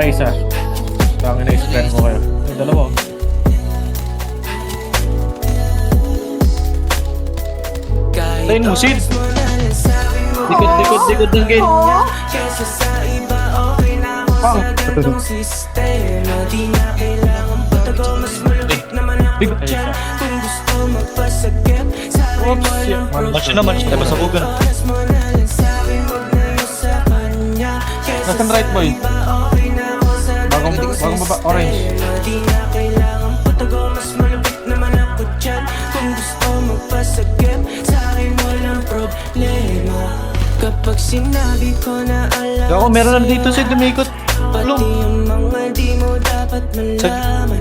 Patay isa. Tangin na i-spren ko kayo. Yung dalawa. Tayin mo, Sid. Likod ng gate. Pang! Big. Oops! Match na, labas ako gan. Nasaan right boy? Bagong baba, orange. Kapag sinabi ko na alam Ako, meron na dito si dumikot. pati yung mga di mo dapat malaman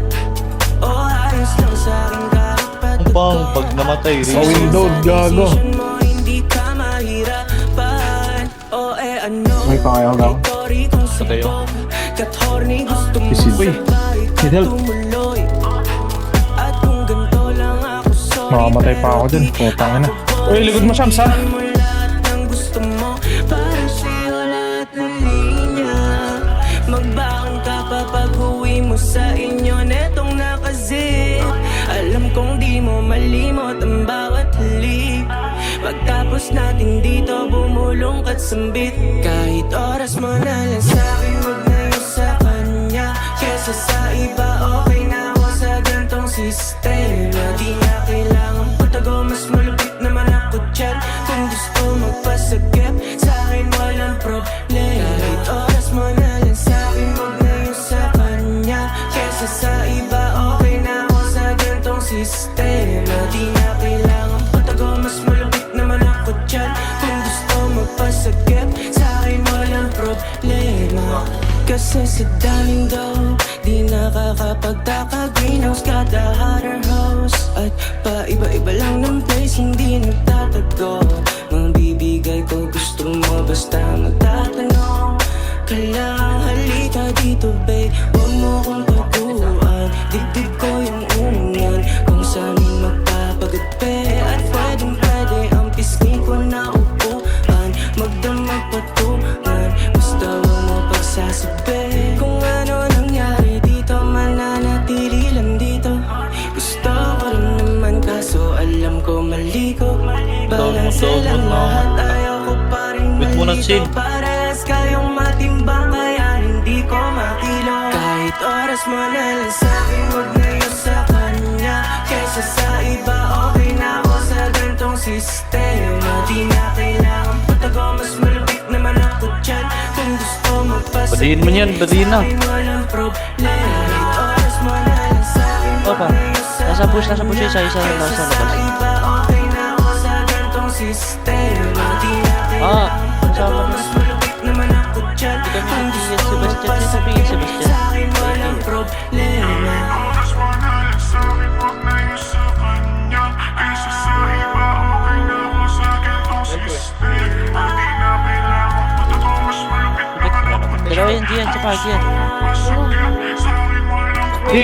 o ayos lang sa aking kahit Ang pang, pag namatay, Sa window, gago. mo hindi ka mahirapan o ano May pangayaw lang. Tori kung Patayo. sabog kat horny gusto mo Isid. Uy, sabay ka need help. tumuloy at kung ganito lang ako sorry makamatay pa ako dun. Putang ina. Uy, likod mo, Shams, ha? mo lahat ng gusto mo para sa'yo lahat ng linya magbaon ka pa pag uwi mo sa inyo netong nakazip alam kong di mo malimot ang bawat halik pagtapos natin dito bumulong kat sambit kahit oras mo na lang sa'kin wag na yung sa kanya kesa sa iba okay na ako sa gantong sistema di na kailangan patago mas malupit naman ako dyan kung gusto magpasagip sa'kin walang problema kahit oras mo na lang sa'kin wag na yung sa kanya kesa sa iba okay na ako sa gantong sistema di na kailangan patago mas malupit naman ako dyan kung gusto magpasagip sa'kin walang problema kasi sa daming daw di nakakapagtaka greenhouse kada hotter house at paiba-iba lang ng place hindi nagtatago mga bibigay ko gusto mo basta magtatanong kailangan halika dito babe huwag mo kong pagkuhan dibdib ko yung ungan kung saanin magpapagatpe at pwedeng pwede ang pisngi ko na upuan magdamag patungan basta huwag mo pagsasabi kung ano nangyari dito mananatili lang dito gusto ko rin naman kaso alam ko mali ko balanse lang lahat ayaw ko pa rin Wait muna, Sid. malito parehas kayong matimbang kaya hindi ko makilo kahit oras mo na lang sa'kin wag na yun sa kanya kesa sa iba okay na ako sa gantong sistema di na kailangan patago mas malupit naman ako dyan kung gusto magpasagip Badiin mo yan, badiin na. sa'kin walang problema kahit oras mo na lang sa'kin wag Opa, na yun sa nasa push isa kesa labas. sa iba okay na ako sa gantong sistema di na kailangan patago mas malupit naman ako dyan kung gusto magpasagip sa'kin walang problema Oras mo na lang sa'kin, wag na yun sa kanya Kaysa sa iba, okay na ako sa gantong sistema Di na kailangan patago, mas malupit naman ako Dalawa yan, diyan, sa park yan. Masakit, sa'kin walang Di,